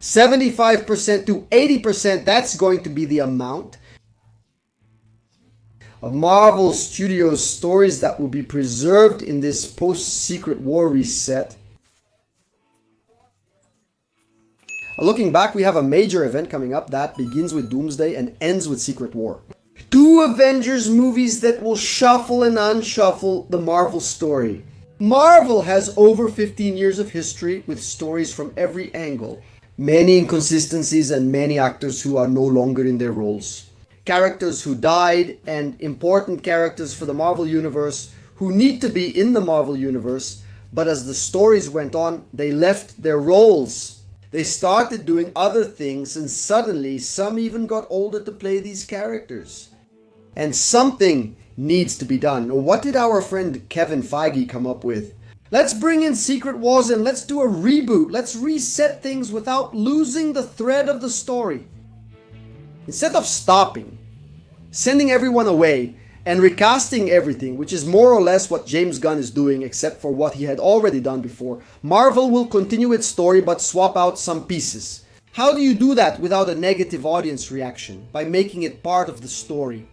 75% to 80%, that's going to be the amount of Marvel Studios stories that will be preserved in this post-Secret War reset. Looking back, we have a major event coming up that begins with Doomsday and ends with Secret War. 2 Avengers movies that will shuffle and unshuffle the Marvel story. Marvel has over 15 years of history with stories from every angle. Many inconsistencies and many actors who are no longer in their roles. Characters who died and important characters for the Marvel Universe who need to be in the Marvel Universe, but as the stories went on, they left their roles. They started doing other things, and suddenly some even got older to play these characters. And something needs to be done. What did our friend Kevin Feige come up with? Let's bring in Secret Wars and let's do a reboot. Let's reset things without losing the thread of the story. Instead of stopping, sending everyone away, and recasting everything, which is more or less what James Gunn is doing except for what he had already done before, Marvel will continue its story but swap out some pieces. How do you do that without a negative audience reaction? By making it part of the story.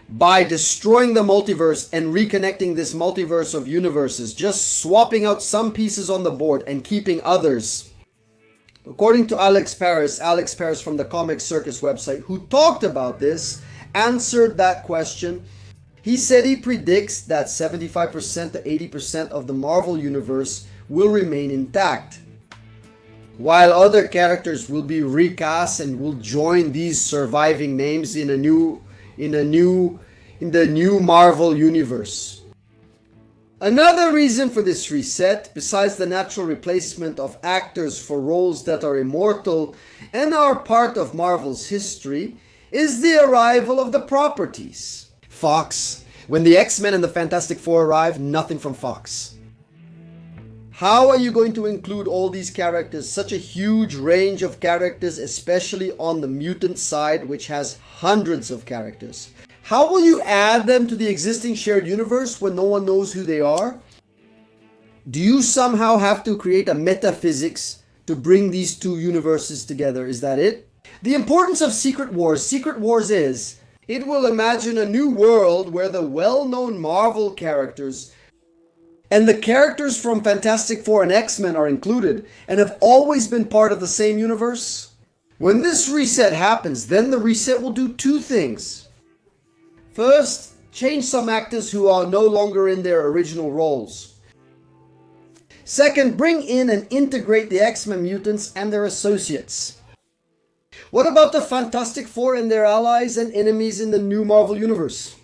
By destroying the multiverse and reconnecting this multiverse of universes, just swapping out some pieces on the board and keeping others. According to Alex Paris from the Comic Circus website, who talked about this, answered that question. He said he predicts that 75% to 80% of the Marvel Universe will remain intact, while other characters will be recast and will join these surviving names in the new Marvel Universe. Another reason for this reset, besides the natural replacement of actors for roles that are immortal and are part of Marvel's history, is the arrival of the properties. Fox. When the X-Men and the Fantastic Four arrive, nothing from Fox. How are you going to include all these characters, such a huge range of characters, especially on the mutant side, which has hundreds of characters? How will you add them to the existing shared universe when no one knows who they are? Do you somehow have to create a metaphysics to bring these two universes together? Is that it? The importance of Secret Wars is, it will imagine a new world where the well-known Marvel characters and the characters from Fantastic Four and X-Men are included and have always been part of the same universe. When this reset happens, then the reset will do 2 things. First, change some actors who are no longer in their original roles. Second, bring in and integrate the X-Men mutants and their associates. What about the Fantastic Four and their allies and enemies in the new Marvel Universe?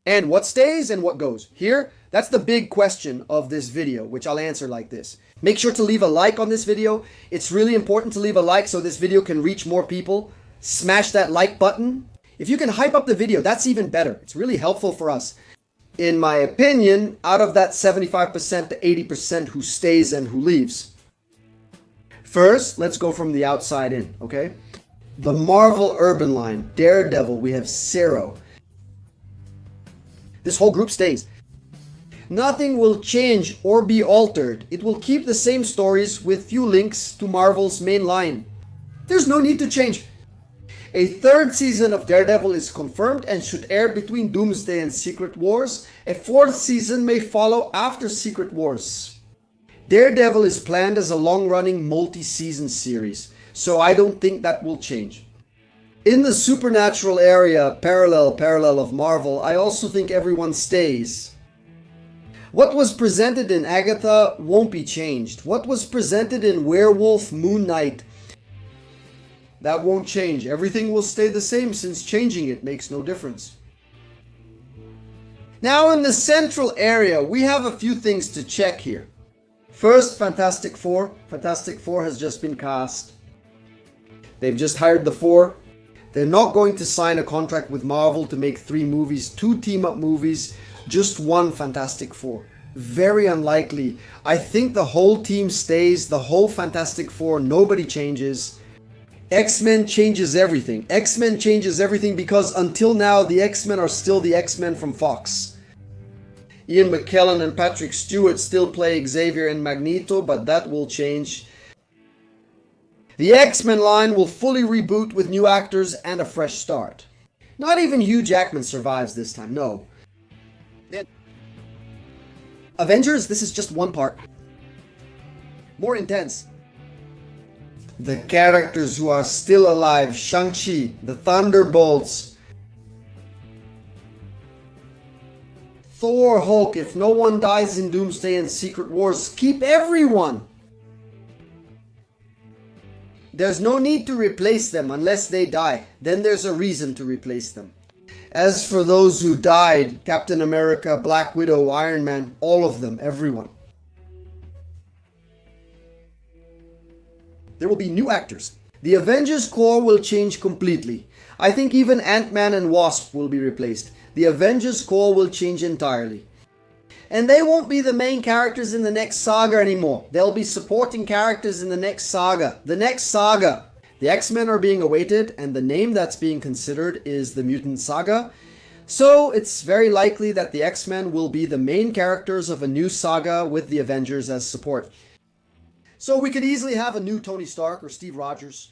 And what stays and what goes? Here, that's the big question of this video, which I'll answer like this. Make sure to leave a like on this video. It's really important to leave a like so this video can reach more people. Smash that like button. If you can hype up the video, that's even better. It's really helpful for us. In my opinion, out of that 75% to 80% who stays and who leaves. First, let's go from the outside in, okay? The Marvel Urban line, Daredevil, we have Zero. This whole group stays. Nothing will change or be altered. It will keep the same stories with few links to Marvel's main line. There's no need to change. A 3rd season of Daredevil is confirmed and should air between Doomsday and Secret Wars. A 4th season may follow after Secret Wars. Daredevil is planned as a long-running multi-season series, so I don't think that will change. In the supernatural area, parallel of Marvel, I also think everyone stays. What was presented in Agatha won't be changed. What was presented in Werewolf, Moon Knight, that won't change. Everything will stay the same since changing it makes no difference. Now in the central area, we have a few things to check here. First, Fantastic Four. Fantastic Four has just been cast. They've just hired the 4. They're not going to sign a contract with Marvel to make 3 movies, 2 team-up movies, just 1 Fantastic Four. Very unlikely. I think the whole team stays, the whole Fantastic Four, nobody changes. X-Men changes everything. X-Men changes everything because until now, the X-Men are still the X-Men from Fox. Ian McKellen and Patrick Stewart still play Xavier and Magneto, but that will change. The X-Men line will fully reboot with new actors and a fresh start. Not even Hugh Jackman survives this time, no. Avengers, this is just one part. More intense. The characters who are still alive, Shang-Chi, the Thunderbolts, Thor, Hulk, if no one dies in Doomsday and Secret Wars, keep everyone. There's no need to replace them unless they die. Then there's a reason to replace them. As for those who died, Captain America, Black Widow, Iron Man, all of them, everyone. There will be new actors. The Avengers core will change completely. I think even Ant-Man and Wasp will be replaced. The Avengers core will change entirely. And they won't be the main characters in the next saga anymore. They'll be supporting characters in the next saga. The next saga. The X-Men are being awaited, and the name that's being considered is the Mutant Saga. So it's very likely that the X-Men will be the main characters of a new saga with the Avengers as support. So we could easily have a new Tony Stark or Steve Rogers.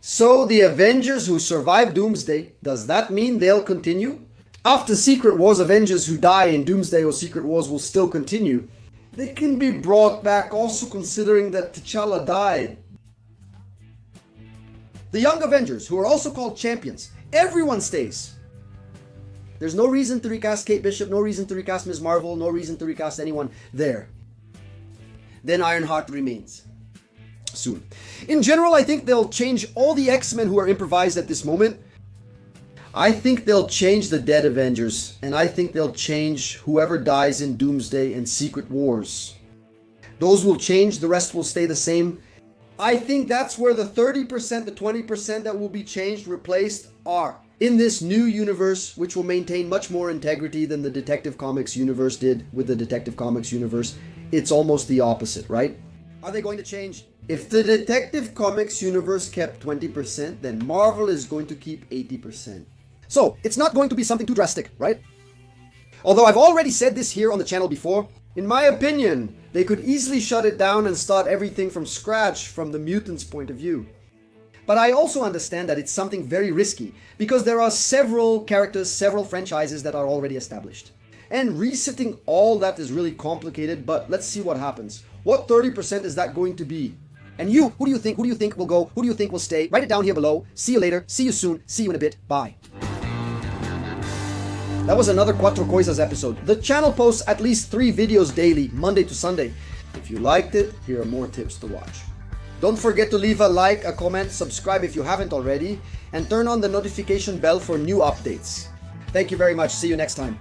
So the Avengers who survive Doomsday, does that mean they'll continue? After Secret Wars, Avengers who die in Doomsday or Secret Wars will still continue. They can be brought back also considering that T'Challa died. The Young Avengers, who are also called Champions, everyone stays. There's no reason to recast Kate Bishop, no reason to recast Ms. Marvel, no reason to recast anyone there. Then Ironheart remains. Soon. In general, I think they'll change all the X-Men who are improvised at this moment. I think they'll change the dead Avengers, and I think they'll change whoever dies in Doomsday and Secret Wars. Those will change, the rest will stay the same. I think that's where the 30%, the 20% that will be changed, replaced are. In this new universe, which will maintain much more integrity than the Detective Comics universe did with the Detective Comics universe, it's almost the opposite, right? Are they going to change? If the Detective Comics universe kept 20%, then Marvel is going to keep 80%. So, it's not going to be something too drastic, right? Although I've already said this here on the channel before, in my opinion, they could easily shut it down and start everything from scratch from the Mutants' point of view. But I also understand that it's something very risky, because there are several characters, several franchises that are already established. And resetting all that is really complicated, but let's see what happens. What 30% is that going to be? And you, who do you think? Who do you think will go? Who do you think will stay? Write it down here below. See you later. See you soon. See you in a bit. Bye. That was another Cuatro Coisas episode. The channel posts at least 3 videos daily, Monday to Sunday. If you liked it, here are more tips to watch. Don't forget to leave a like, a comment, subscribe if you haven't already, and turn on the notification bell for new updates. Thank you very much. See you next time.